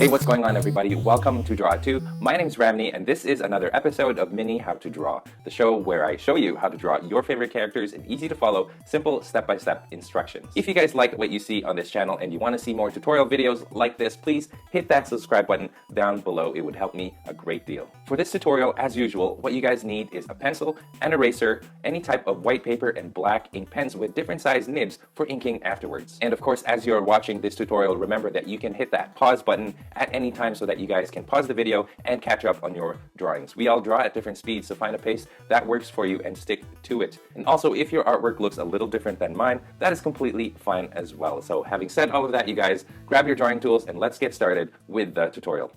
Hey, what's going on, everybody? Welcome to Draw 2. My name is Ramney, and this is another episode of Mini How to Draw, the show where I show you how to draw your favorite characters in easy to follow, simple step-by-step instructions. If you guys like what you see on this channel and you want to see more tutorial videos like this, please hit that subscribe button down below. It would help me a great deal. For this tutorial, as usual, what you guys need is a pencil, an eraser, any type of white paper, and black ink pens with different size nibs for inking afterwards. And of course, as you're watching this tutorial, remember that you can hit that pause button at any time so that you guys can pause the video and catch up on your drawings. We all draw at different speeds, so find a pace that works for you and stick to it. And also, if your artwork looks a little different than mine, that is completely fine as well. So having said all of that, you guys, grab your drawing tools and let's get started with the tutorial.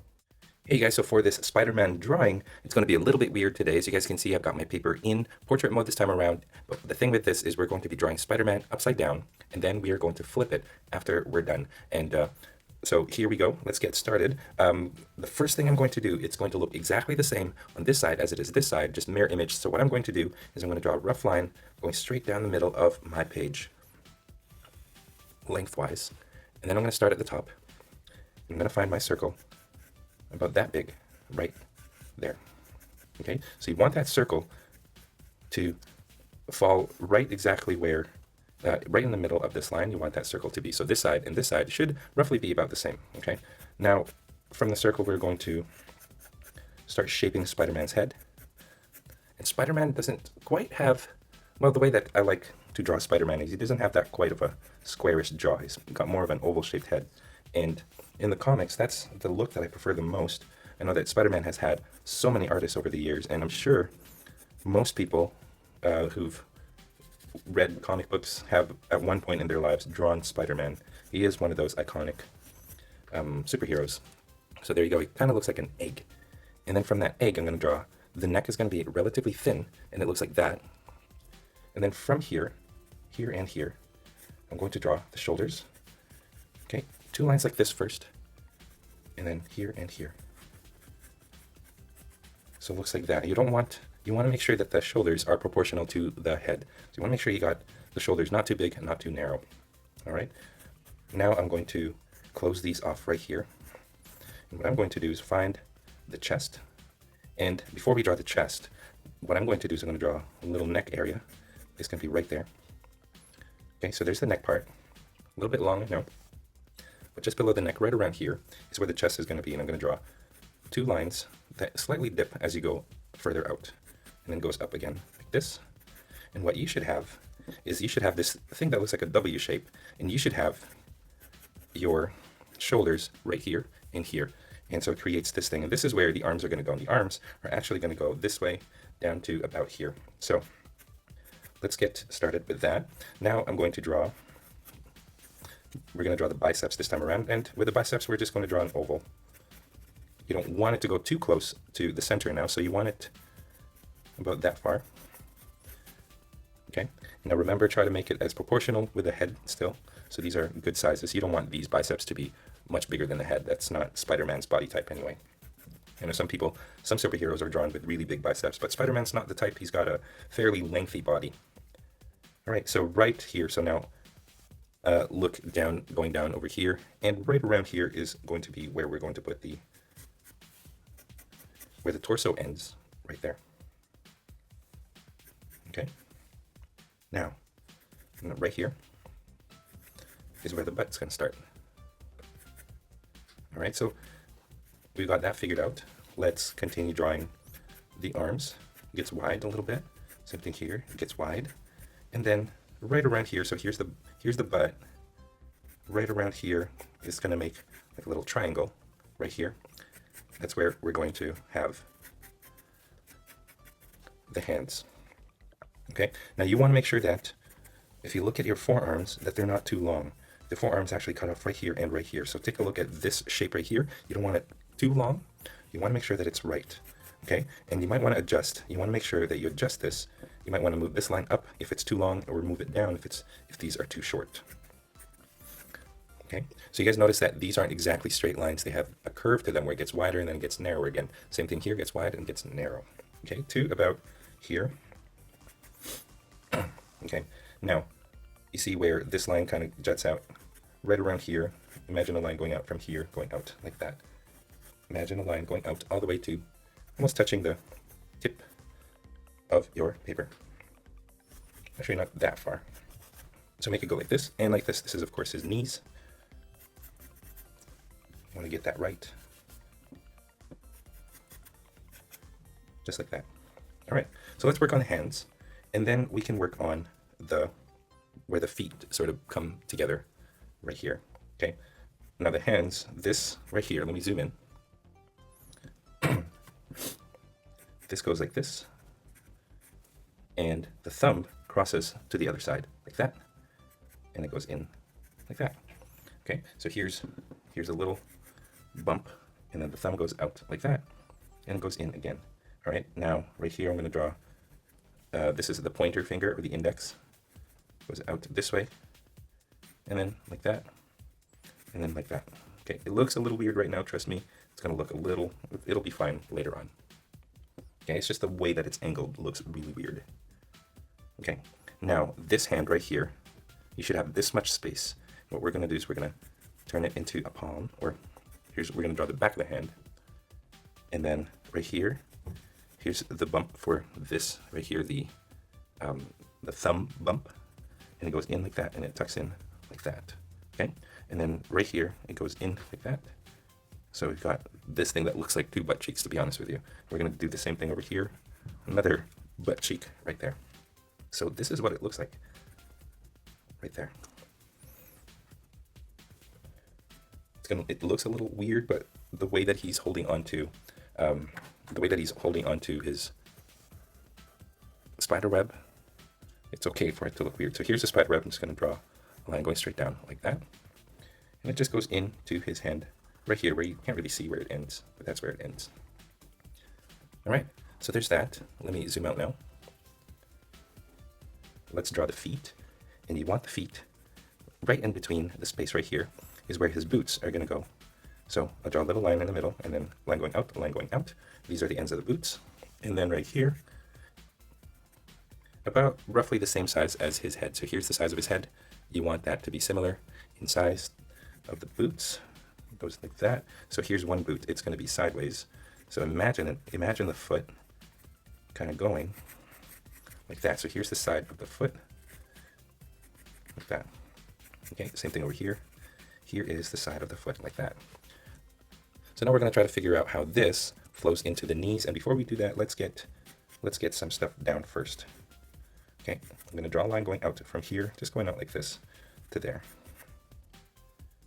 Hey guys, so for this Spider-Man drawing, it's going to be a little bit weird today. As you guys can see, I've got my paper in portrait mode this time around. But the thing with this is we're going to be drawing Spider-Man upside down, and then we are going to flip it after we're done. And so here we go. Let's get started. The first thing I'm going to do, it's going to look exactly the same on this side as it is this side, just mirror image. So what I'm going to do is I'm going to draw a rough line going straight down the middle of my page, lengthwise. And then I'm going to start at the top. I'm going to find my circle about that big right there. Okay, so you want that circle to fall right exactly where right in the middle of this line. You want that circle to be, so this side and this side should roughly be about the same. Okay, now from the circle we're going to start shaping Spider-Man's head. And Spider-Man doesn't quite have, well, the way that I like to draw Spider-Man is he doesn't have that quite of a squarish jaw. He's got more of an oval shaped head. And in the comics, that's the look that I prefer the most. I know that Spider-Man has had so many artists over the years, and I'm sure most people who've read comic books have at one point in their lives drawn Spider-Man. He is one of those iconic superheroes. So there you go. He kind of looks like an egg. And then from that egg, I'm going to draw, the neck is going to be relatively thin, and it looks like that. And then from here, here and here, I'm going to draw the shoulders. Okay, 2 lines like this first, and then here and here. So it looks like that. You want to make sure that the shoulders are proportional to the head. So you want to make sure you got the shoulders not too big and not too narrow. All right. Now I'm going to close these off right here. And what I'm going to do is find the chest. And before we draw the chest, what I'm going to do is I'm going to draw a little neck area. It's going to be right there. Okay, so there's the neck part. A little bit long, I know. But just below the neck, right around here, is where the chest is going to be. And I'm going to draw 2 lines that slightly dip as you go further out. And then goes up again, like this. And what you should have is you should have this thing that looks like a W shape. And you should have your shoulders right here and here. And so it creates this thing. And this is where the arms are going to go. And the arms are actually going to go this way down to about here. So let's get started with that. Now I'm going to draw, we're going to draw the biceps this time around. And with the biceps, we're just going to draw an oval. You don't want it to go too close to the center now, so you want it about that far. Okay, now remember, try to make it as proportional with the head still. So these are good sizes. You don't want these biceps to be much bigger than the head. That's not Spider-Man's body type anyway. I know some superheroes are drawn with really big biceps, but Spider-Man's not the type. He's got a fairly lengthy body. All right, so right here, so now look down, going down over here, and right around here is going to be where we're going to put where the torso ends, right there. Okay. Now, right here is where the butt's going to start. All right, so we've got that figured out. Let's continue drawing the arms. It gets wide a little bit. Same thing here. It gets wide, and then right around here. So here's the butt. Right around here is going to make like a little triangle right here. That's where we're going to have the hands. Okay, now you want to make sure that if you look at your forearms, that they're not too long. The forearms actually cut off right here and right here. So take a look at this shape right here. You don't want it too long. You want to make sure that it's right. Okay, and you might want to adjust. You want to make sure that you adjust this. You might want to move this line up if it's too long, or move it down if these are too short. Okay, so you guys notice that these aren't exactly straight lines. They have a curve to them where it gets wider and then it gets narrower again. Same thing here, gets wide and gets narrow. Okay, to about here. Okay, now you see where this line kind of juts out right around here. Imagine a line going out from here, going out like that. imagine a line going out all the way to almost touching the tip of your paper. Actually, not that far. So make it go like this and like this. This is, of course, his knees. You want to get that right. Just like that. All right, so let's work on the hands, and then we can work on where the feet sort of come together right here. Okay, now the hands, this right here, let me zoom in. This goes like this, and the thumb crosses to the other side like that, and it goes in like that. Okay, so here's a little bump, and then the thumb goes out like that, and it goes in again. All right, now right here I'm going to draw, this is the pointer finger or the index, goes out this way, and then like that, and then like that. Okay, it looks a little weird right now, trust me. It's going to look a little, it'll be fine later on. Okay, it's just the way that it's angled looks really weird. Okay, now this hand right here, you should have this much space. What we're going to do is we're going to turn it into a palm, or we're going to draw the back of the hand, and then right here, here's the bump for this right here, the thumb bump, and it goes in like that, and it tucks in like that. Okay, and then right here it goes in like that. So we've got this thing that looks like two butt cheeks, to be honest with you. We're going to do the same thing over here, another butt cheek right there. So this is what it looks like right there. It looks a little weird, but the way that he's holding on to his spider web, it's okay for it to look weird. So here's the spider web. I'm just going to draw a line going straight down like that, and it just goes into his hand right here, where you can't really see where it ends, but that's where it ends. All right, so there's that. Let me zoom out now. Let's draw the feet, and you want the feet right in between the space right here is where his boots are going to go. So I'll draw a little line in the middle, and then line going out, line going out. These are the ends of the boots. And then right here, about roughly the same size as his head. So here's the size of his head. You want that to be similar in size of the boots. It goes like that. So here's one boot. It's going to be sideways. So imagine it. Imagine the foot kind of going like that. So here's the side of the foot like that. Okay, same thing over here. Here is the side of the foot like that. So now we're going to try to figure out how this flows into the knees. And before we do that, let's get some stuff down first. Okay, I'm going to draw a line going out from here, just going out like this to there.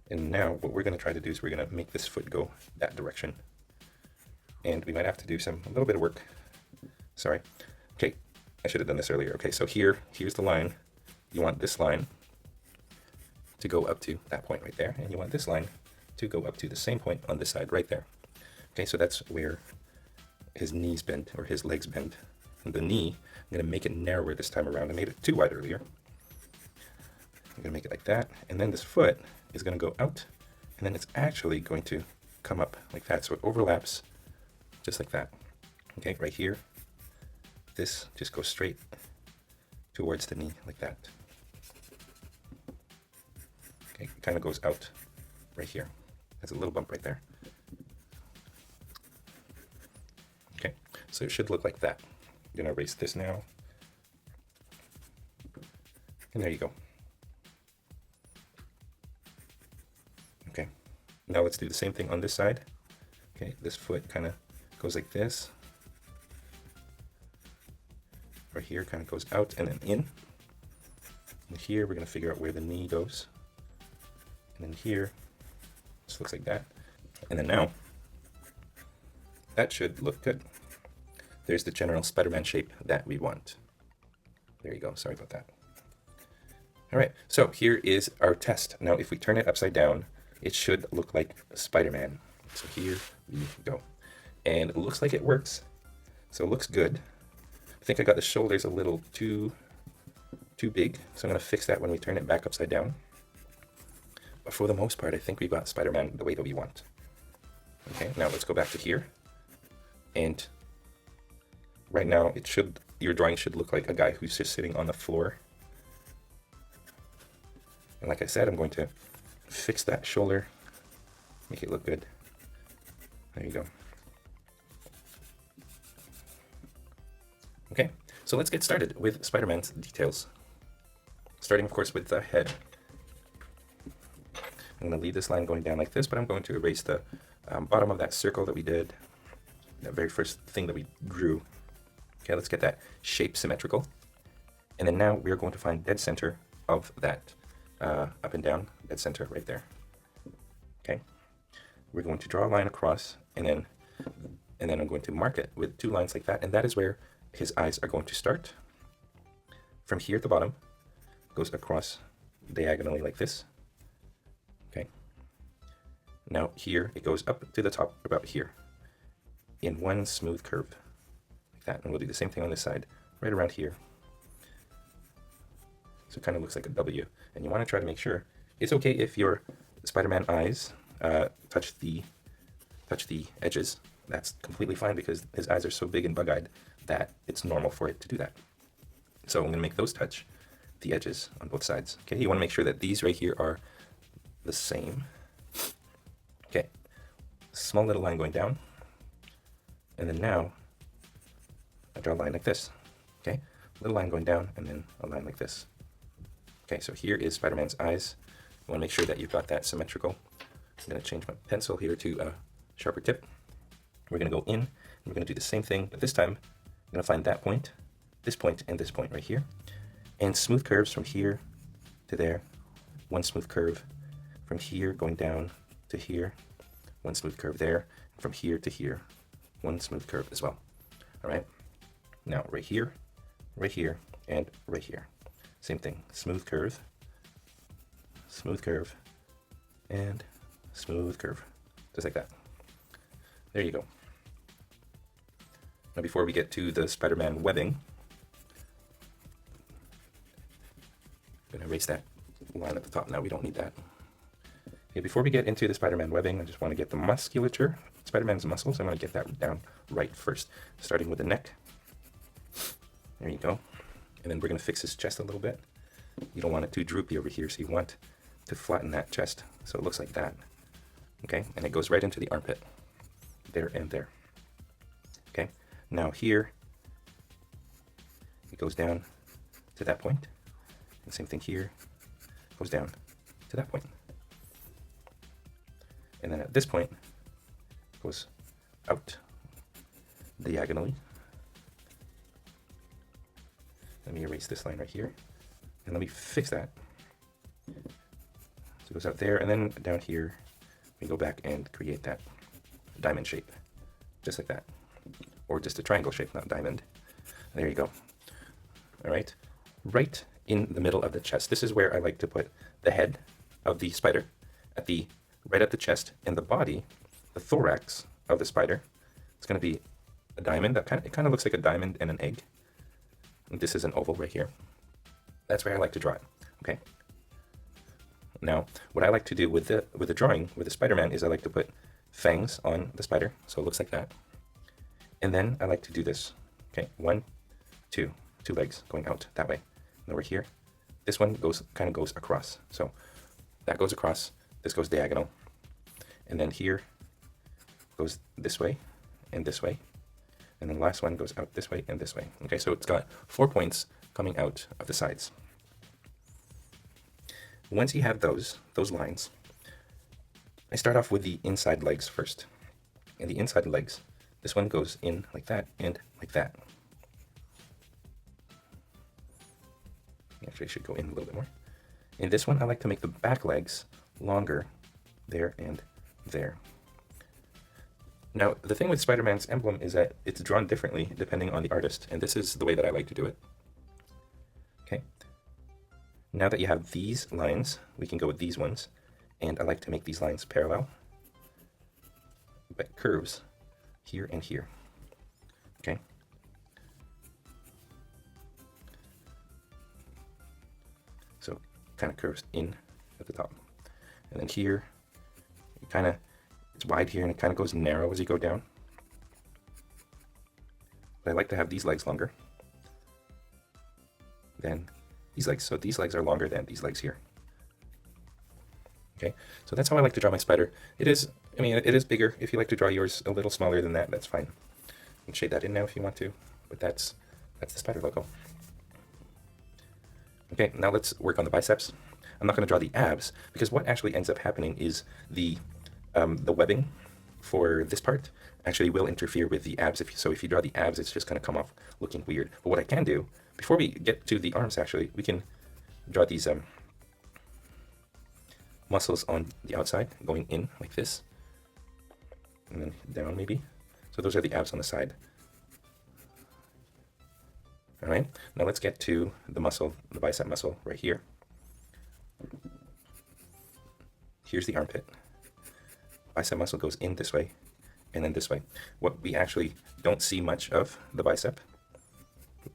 And now what we're going to try to do is we're going to make this foot go that direction. And we might have to do a little bit of work. Sorry. Okay, I should have done this earlier. Okay, so here's the line. You want this line to go up to that point right there, and you want this line to go up to the same point on this side right there. Okay, so that's where his knees bend, or his legs bend. And the knee, I'm going to make it narrower this time around. I made it too wide earlier. I'm going to make it like that, and then this foot is going to go out, and then it's actually going to come up like that, so it overlaps just like that. Okay, right here, this just goes straight towards the knee like that. Okay, it kind of goes out right here. There's a little bump right there. Okay, so it should look like that. I'm gonna erase this now. And there you go. Okay, now let's do the same thing on this side. Okay, this foot kind of goes like this. Right here kind of goes out and then in. And here we're gonna figure out where the knee goes. And then here, just looks like that. And then now, that should look good. There's the general Spider-Man shape that we want. There you go, sorry about that. All right, so here is our test. Now, if we turn it upside down, it should look like Spider-Man. So here we go. And it looks like it works. So it looks good. I think I got the shoulders a little too big. So I'm gonna fix that when we turn it back upside down. But for the most part, I think we got Spider-Man the way that we want. Okay, now let's go back to here. And right now, your drawing should look like a guy who's just sitting on the floor. And like I said, I'm going to fix that shoulder, make it look good. There you go. Okay, so let's get started with Spider-Man's details. Starting, of course, with the head. I'm going to leave this line going down like this, but I'm going to erase the bottom of that circle that we did, that very first thing that we drew. Okay, let's get that shape symmetrical. And then now we're going to find dead center of that up and down, dead center right there. Okay, we're going to draw a line across, and then I'm going to mark it with 2 lines like that, and that is where his eyes are going to start. From here at the bottom, goes across diagonally like this. Okay. Now here it goes up to the top about here in one smooth curve like that, and we'll do the same thing on this side right around here. So it kind of looks like a W, and you want to try to make sure it's okay if your Spider-Man eyes touch the edges. That's completely fine because his eyes are so big and bug-eyed that it's normal for it to do that. So I'm going to make those touch the edges on both sides. Okay, you want to make sure that these right here are the same. Okay, small little line going down, and then now I draw a line like this. Okay, little line going down, and then a line like this. Okay, so here is Spider-Man's eyes. You want to make sure that you've got that symmetrical. I'm going to change my pencil here to a sharper tip. We're going to go in, and we're going to do the same thing, but this time I'm going to find that point, and this point right here, and smooth curves from here to there, one smooth curve, from here going down to here, one smooth curve there, and from here to here, one smooth curve as well. All right, now right here, and right here, same thing, smooth curve, and smooth curve, just like that. There you go. Now before we get to the Spider-Man webbing, I'm going to erase that line at the top now, we don't need that. Okay, before we get into the Spider-Man webbing, I just want to get the musculature, Spider-Man's muscles. I want to get that down right first, starting with the neck. There you go. And then we're going to fix his chest a little bit. You don't want it too droopy over here, so you want to flatten that chest so it looks like that. Okay, and it goes right into the armpit. There and there. Okay, now here, it goes down to that point. And same thing here, goes down to that point. And then at this point, it goes out diagonally. Let me erase this line right here, and let me fix that. So it goes out there, and then down here, we go back and create that diamond shape, just like that. Or just a triangle shape, not diamond. There you go. All right, right in the middle of the chest. This is where I like to put the head of the spider, right at the chest, and the body, the thorax of the spider. It's going to be a diamond. It kind of looks like a diamond and an egg. And this is an oval right here. That's where I like to draw it. Okay. Now, what I like to do with the drawing with the Spider-Man is I like to put fangs on the spider, so it looks like that. And then I like to do this. Okay, 1, 2 legs going out that way. And over here, this one kind of goes across. So that goes across, this goes diagonal, and then here goes this way, and then the last one goes out this way and this way. Okay, so it's got 4 points coming out of the sides. Once you have those lines, I start off with the inside legs first. And the inside legs, this one goes in like that and like that. Actually, I should go in a little bit more. In this one, I like to make the back legs longer, there and there. Now, the thing with Spider-Man's emblem is that it's drawn differently depending on the artist, and this is the way that I like to do it. Okay. Now that you have these lines, we can go with these ones, and I like to make these lines parallel, but curves here and here. Okay. So kind of curves in at the top, and then here, it's wide here and it kind of goes narrow as you go down. But I like to have these legs longer than these legs. So these legs are longer than these legs here. Okay, so that's how I like to draw my spider. It is I mean, it is bigger. If you like to draw yours a little smaller than that, that's fine. You can shade that in now if you want to, but that's the spider logo. Okay, now let's work on the biceps. I'm not going to draw the abs because what actually ends up happening is the webbing for this part actually will interfere with the abs. So if you draw the abs, it's just going to come off looking weird. But what I can do, before we get to the arms actually, we can draw these muscles on the outside going in like this. And then down maybe. So those are the abs on the side. All right, now let's get to the muscle, the bicep muscle right here. Here's the armpit. Bicep muscle goes in this way and then this way. What we actually don't see much of the bicep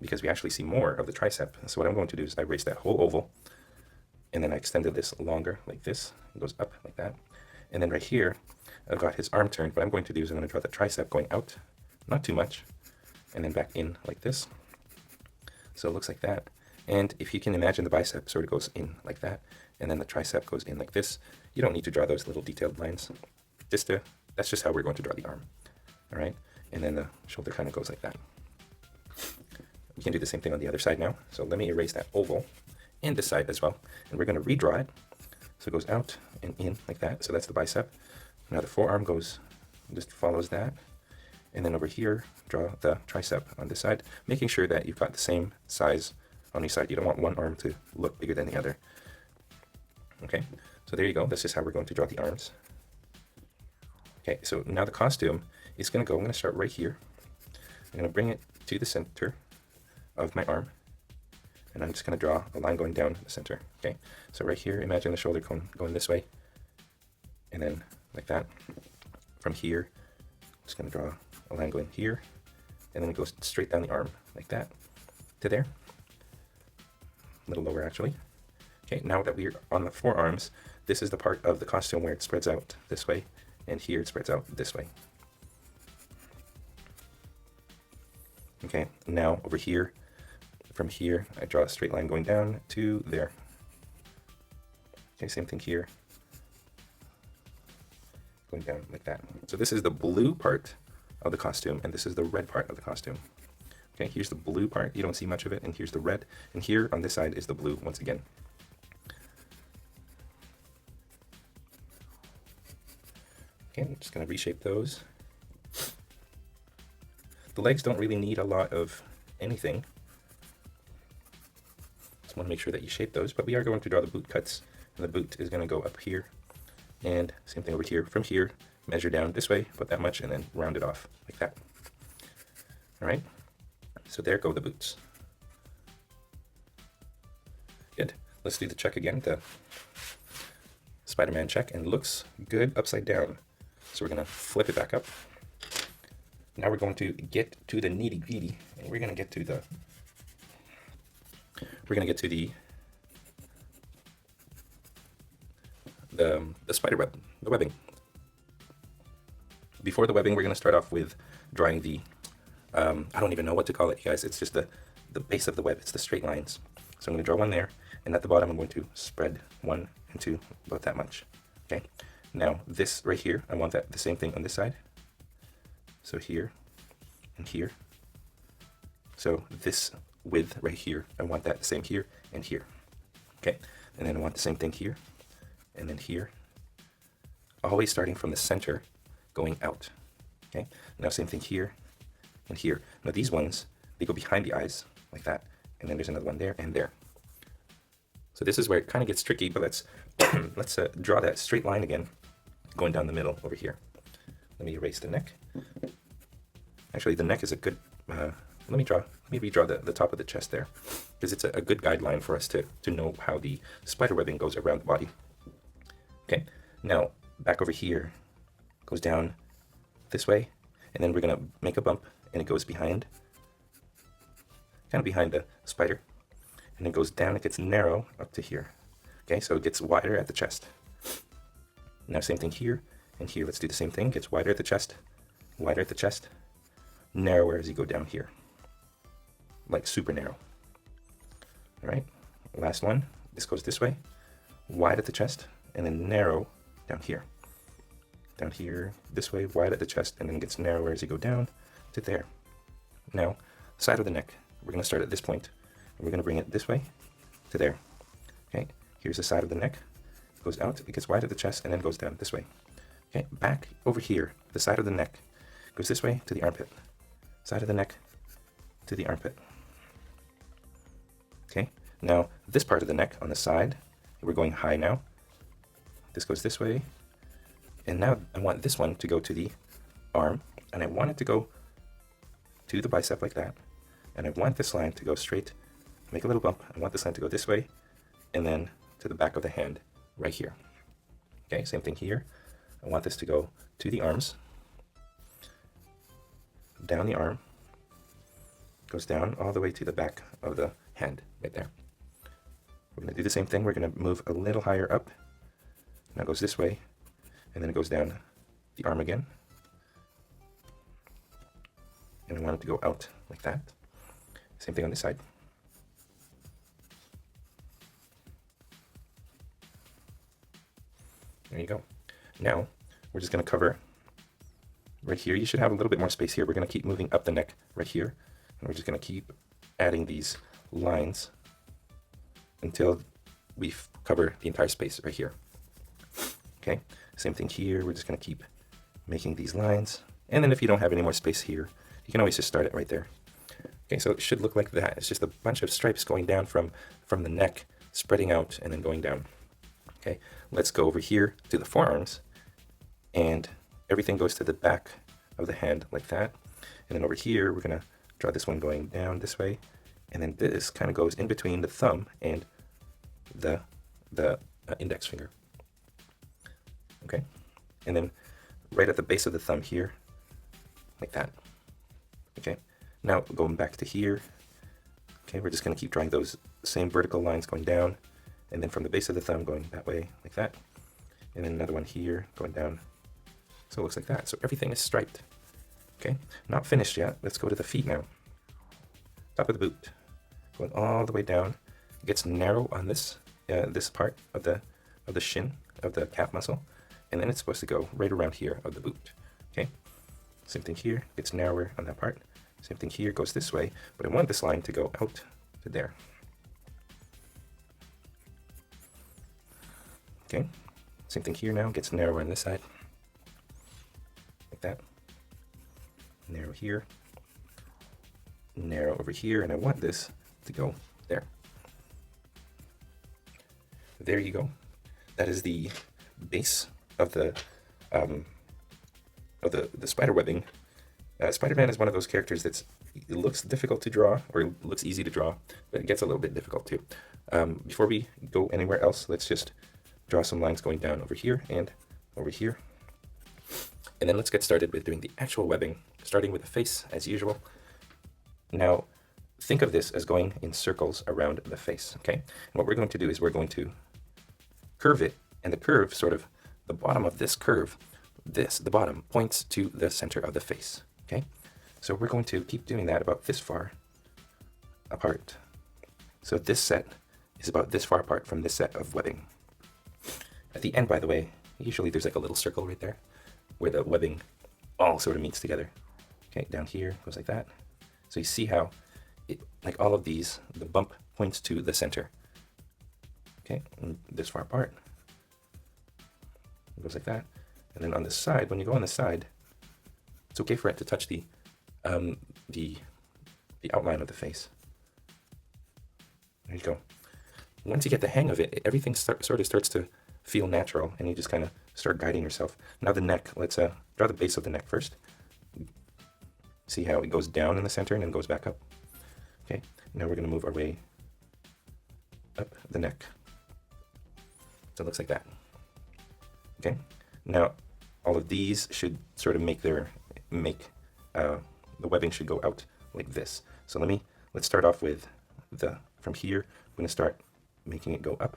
because we actually see more of the tricep. So what I'm going to do is I erase that whole oval and then I extended this longer like this. It goes up like that. And then right here, I've got his arm turned. What I'm going to do is I'm going to draw the tricep going out, not too much, and then back in like this. So it looks like that. And if you can imagine the bicep sort of goes in like that, and then the tricep goes in like this, you don't need to draw those little detailed lines. That's just how we're going to draw the arm. All right, and then the shoulder kind of goes like that. We can do the same thing on the other side now. So let me erase that oval and this side as well. And we're going to redraw it. So it goes out and in like that. So that's the bicep. Now the forearm goes, just follows that. And then over here, draw the tricep on this side, making sure that you've got the same size on each side. You don't want one arm to look bigger than the other. Okay, so there you go. That's just how we're going to draw the arms. Okay, so now the costume is going to go, I'm going to start right here. I'm going to bring it to the center of my arm. And I'm just going to draw a line going down the center. Okay, so right here, imagine the shoulder going this way. And then like that. From here, I'm just going to draw a line going here. And then it goes straight down the arm like that to there. A little lower actually. Okay, now that we're on the forearms, this is the part of the costume where it spreads out this way. And here it spreads out this way. Okay, now over here, from here, I draw a straight line going down to there. Okay, same thing here. Going down like that. So this is the blue part of the costume, and this is the red part of the costume. Okay, here's the blue part. You don't see much of it, and here's the red. And here on this side is the blue once again. Okay, I'm just going to reshape those. The legs don't really need a lot of anything. Just want to make sure that you shape those, but we are going to draw the boot cuts, and the boot is going to go up here, and same thing over here. From here, measure down this way, about that much, and then round it off like that. All right, so there go the boots. Good. Let's do the check again, the Spider-Man check, and looks good upside down. So we're going to flip it back up. Now we're going to get to the nitty-gritty, and we're going to get to the spider web, the webbing. Before the webbing, we're going to start off with drawing the I don't even know what to call it, you guys. It's just the base of the web. It's the straight lines. So I'm going to draw one there, and at the bottom I'm going to spread 1 and 2, about that much. Okay. Now this right here, I want that the same thing on this side. So here and here. So this width right here, I want that the same here and here. Okay. And then I want the same thing here and then here. Always starting from the center, going out. Okay. Now same thing here and here. Now these ones, they go behind the eyes like that. And then there's another one there and there. So this is where it kind of gets tricky, but let's draw that straight line again, going down the middle over here. Let me erase the neck. Actually, the neck is a good, let me redraw the top of the chest there, because it's a good guideline for us to know how the spider webbing goes around the body. Okay, now back over here, goes down this way, and then we're going to make a bump, and it goes behind, kind of behind the spider, and it goes down, it gets narrow up to here. Okay, so it gets wider at the chest. Now same thing here and here. Let's do the same thing. Gets wider at the chest, narrower as you go down here, like super narrow. All right, last one. This goes this way, wide at the chest, and then narrow down here. down here this way, wide at the chest, and then gets narrower as you go down to there. Now, side of the neck, we're going to start at this point, and we're going to bring it this way to there. Okay, here's the side of the neck. It goes out, it gets wide at the chest, and then goes down this way. Okay, back over here, the side of the neck goes this way to the armpit. Side of the neck to the armpit. Okay, now this part of the neck on the side, we're going high now. This goes this way. And now I want this one to go to the arm, and I want it to go to the bicep like that. And I want this line to go straight, make a little bump. I want this line to go this way, and then to the back of the hand right here. Okay, same thing here. I want this to go to the arms, down the arm, goes down all the way to the back of the hand right there. We're going to do the same thing. We're going to move a little higher up. Now it goes this way, and then it goes down the arm again. And I want it to go out like that. Same thing on this side. There you go. Now, we're just going to cover right here. You should have a little bit more space here. We're going to keep moving up the neck right here. And we're just going to keep adding these lines until we cover the entire space right here. Okay, same thing here. We're just going to keep making these lines. And then if you don't have any more space here, you can always just start it right there. Okay, so it should look like that. It's just a bunch of stripes going down from the neck, spreading out, and then going down. Okay, let's go over here to the forearms, and everything goes to the back of the hand like that. And then over here, we're going to draw this one going down this way, and then this kind of goes in between the thumb and the index finger. Okay, and then right at the base of the thumb here, like that. Okay, now going back to here. Okay, we're just going to keep drawing those same vertical lines going down, and then from the base of the thumb going that way, like that. And then another one here going down. So it looks like that. So everything is striped. Okay, not finished yet. Let's go to the feet now. Top of the boot, going all the way down. It gets narrow on this this part of the shin of the calf muscle, and then it's supposed to go right around here of the boot. Okay, same thing here. Gets narrower on that part. Same thing here. Goes this way, but I want this line to go out to there. Okay, same thing here now. Gets narrower on this side, like that. Narrow here, narrow over here, and I want this to go there. There you go. That is the base of the spider webbing. Spider-Man is one of those characters it looks difficult to draw, or it looks easy to draw, but it gets a little bit difficult too. Before we go anywhere else, let's just draw some lines going down over here and over here. And then let's get started with doing the actual webbing, starting with the face as usual. Now, think of this as going in circles around the face, okay? And what we're going to do is we're going to curve it, and the curve, sort of the bottom of this curve, the bottom points to the center of the face, okay? So we're going to keep doing that about this far apart. So this set is about this far apart from this set of webbing. At the end, by the way, usually there's like a little circle right there where the webbing all sort of meets together. Okay, down here goes like that. So you see how it, like all of these, the bump points to the center. Okay, and this far apart, it goes like that. And then on the side, when you go on the side, it's okay for it to touch the outline of the face. There you go. Once you get the hang of it, everything sort of starts to feel natural, and you just kind of start guiding yourself. Now the neck, let's draw the base of the neck first. See how it goes down in the center and then goes back up. Okay, now we're going to move our way up the neck. So it looks like that. Okay, now all of these should sort of the webbing should go out like this. So let's start off with from here. I'm going to start making it go up.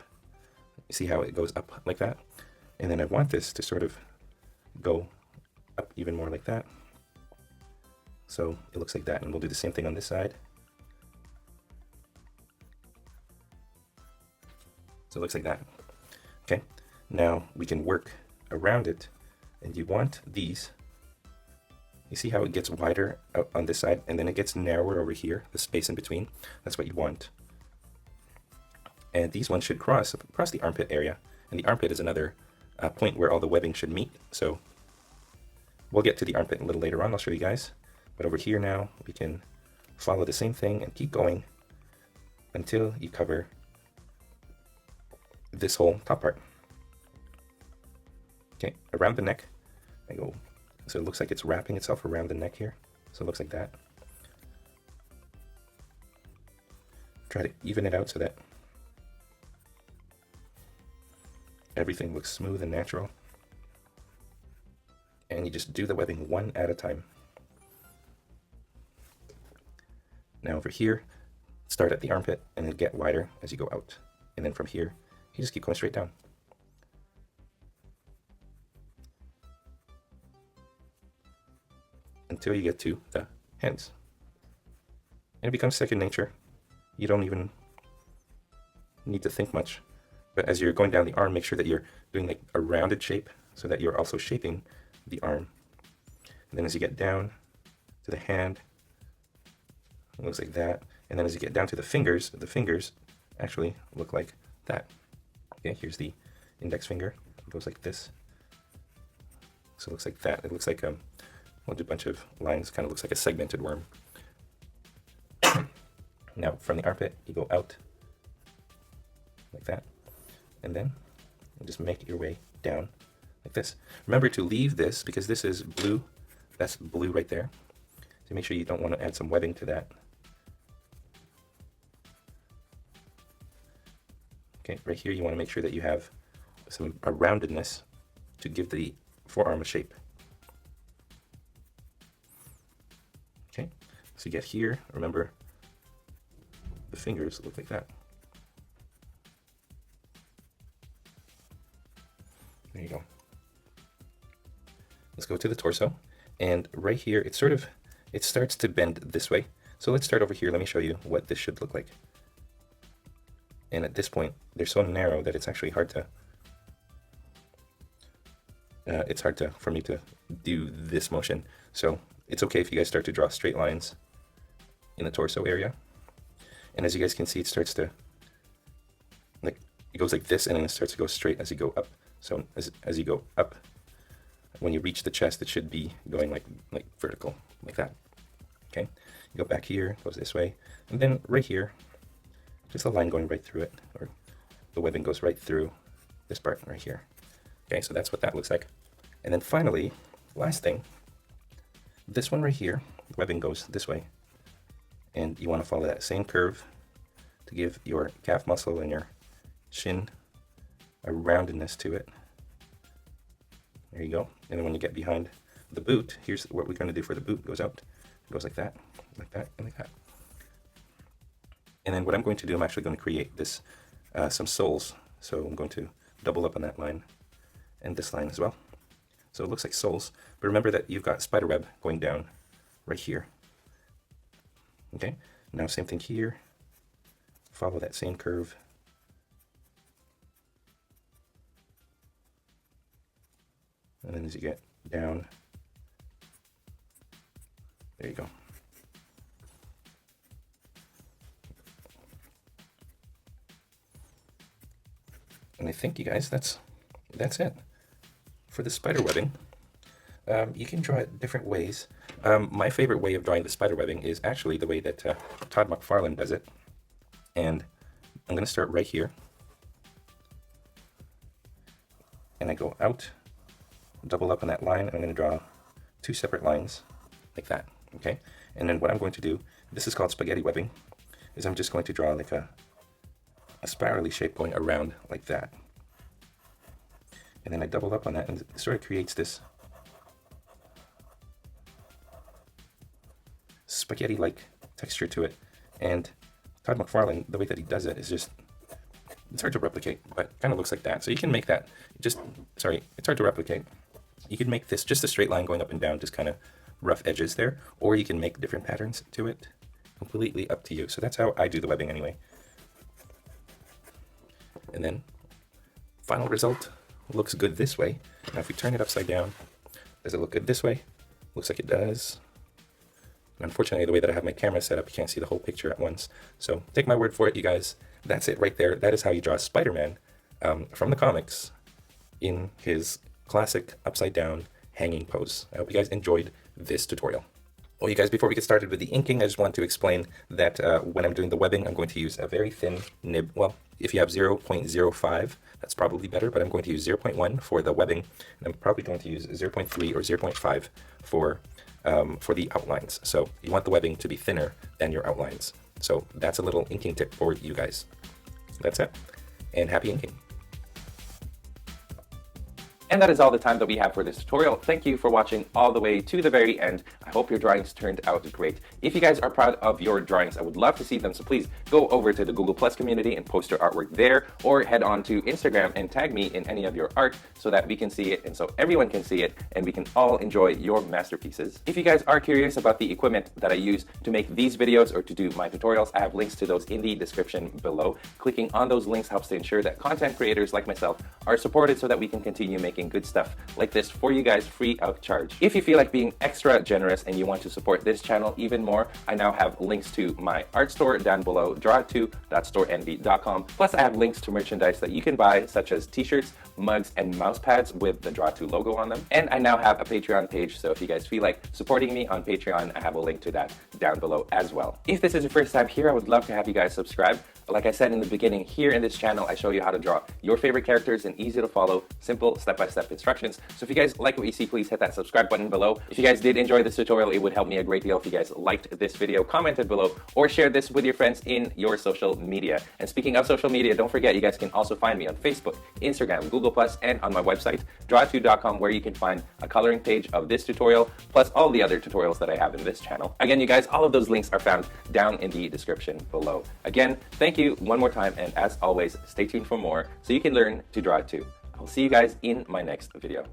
See how it goes up like that? And then I want this to sort of go up even more like that. So it looks like that, and we'll do the same thing on this side. So it looks like that. Okay, now we can work around it And you want these, you see how it gets wider out on this side and then it gets narrower over here, the space in between. That's what you want. And these ones should cross the armpit area. And the armpit is another point where all the webbing should meet. So we'll get to the armpit a little later on, I'll show you guys. But over here now, we can follow the same thing and keep going until you cover this whole top part. Okay, around the neck, I go, so it looks like it's wrapping itself around the neck here. So it looks like that. Try to even it out so that everything looks smooth and natural. And you just do the webbing one at a time. Now over here, start at the armpit and then get wider as you go out. And then from here, you just keep going straight down. Until you get to the hands. And it becomes second nature. You don't even need to think much. But as you're going down the arm, make sure that you're doing like a rounded shape so that you're also shaping the arm. And then as you get down to the hand, it looks like that. And then as you get down to the fingers actually look like that. Okay, here's the index finger. It goes like this. So it looks like that. It looks like a bunch of lines, kind of looks like a segmented worm. Now from the armpit, you go out like that. And then you just make your way down like this. Remember to leave this, because this is blue, that's blue right there. So make sure you don't want to add some webbing to that. Okay, right here you want to make sure that you have a roundedness to give the forearm a shape. Okay, so you get here, remember the fingers look like that. There you go. Let's go to the torso, and right here it starts to bend this way. So let's start over here. Let me show you what this should look like. And at this point, they're so narrow that it's actually hard to for me to do this motion. So it's okay if you guys start to draw straight lines in the torso area. And as you guys can see, it starts to, like, it goes like this, and then it starts to go straight as you go up. So as you go up, when you reach the chest, it should be going like vertical, like that. Okay, you go back here, it goes this way, and then right here, just a line going right through it, or the webbing goes right through this part right here. Okay, so that's what that looks like. And then finally, last thing, this one right here, the webbing goes this way, and you want to follow that same curve to give your calf muscle and your shin a roundedness to it. There you go. And then when you get behind the boot, here's what we're going to do for the boot. It goes out, it goes like that, and like that. And then what I'm going to do, I'm actually going to create this, some soles. So I'm going to double up on that line and this line as well. So it looks like soles, but remember that you've got spider web going down right here. Okay, now same thing here. Follow that same curve. And then as you get down, there you go. And I think, you guys, that's it for the spider webbing. You can draw it different ways. My favorite way of drawing the spider webbing is actually the way that Todd McFarlane does it. And I'm going to start right here. And I go out, double up on that line, and I'm going to draw two separate lines like that. Okay? And then what I'm going to do, this is called spaghetti webbing, is I'm just going to draw like a spirally shape going around like that. And then I double up on that, and it sort of creates this spaghetti-like texture to it. And Todd McFarlane, the way that he does it is just, it's hard to replicate, but kind of looks like that. So you can make that, it's hard to replicate. You can make this just a straight line going up and down, just kind of rough edges there, or you can make different patterns to it. Completely up to you. So that's how I do the webbing anyway. And then final result looks good this way. Now if we turn it upside down, does it look good this way? Looks like it does. And unfortunately, the way that I have my camera set up, you can't see the whole picture at once. So take my word for it, you guys. That's it right there. That is how you draw Spider-Man from the comics in his classic upside down hanging pose. I hope you guys enjoyed this tutorial. Well, you guys, before we get started with the inking, I just want to explain that when I'm doing the webbing, I'm going to use a very thin nib. Well, if you have 0.05, that's probably better, but I'm going to use 0.1 for the webbing, and I'm probably going to use 0.3 or 0.5 for the outlines. So you want the webbing to be thinner than your outlines. So that's a little inking tip for you guys. That's it, and happy inking. And that is all the time that we have for this tutorial. Thank you for watching all the way to the very end. I hope your drawings turned out great. If you guys are proud of your drawings, I would love to see them. So please go over to the Google Plus community and post your artwork there, or head on to Instagram and tag me in any of your art so that we can see it and so everyone can see it and we can all enjoy your masterpieces. If you guys are curious about the equipment that I use to make these videos or to do my tutorials, I have links to those in the description below. Clicking on those links helps to ensure that content creators like myself are supported so that we can continue making good stuff like this for you guys free of charge. If you feel like being extra generous and you want to support this channel even more, I now have links to my art store down below, draw2.storenvy.com. Plus I have links to merchandise that you can buy, such as t-shirts, mugs, and mouse pads with the Draw2 logo on them. And I now have a Patreon page, so if you guys feel like supporting me on Patreon, I have a link to that down below as well. If this is your first time here, I would love to have you guys subscribe. Like I said in the beginning, here in this channel, I show you how to draw your favorite characters in easy to follow, simple step-by-step instructions. So if you guys like what you see, please hit that subscribe button below. If you guys did enjoy this tutorial, it would help me a great deal if you guys liked this video, commented below, or shared this with your friends in your social media. And speaking of social media, don't forget, you guys can also find me on Facebook, Instagram, Google+, and on my website, draw2.com, where you can find a coloring page of this tutorial, plus all the other tutorials that I have in this channel. Again, you guys, all of those links are found down in the description below. Again, thank you one more time, and as always, stay tuned for more so you can learn to draw too. I'll see you guys in my next video.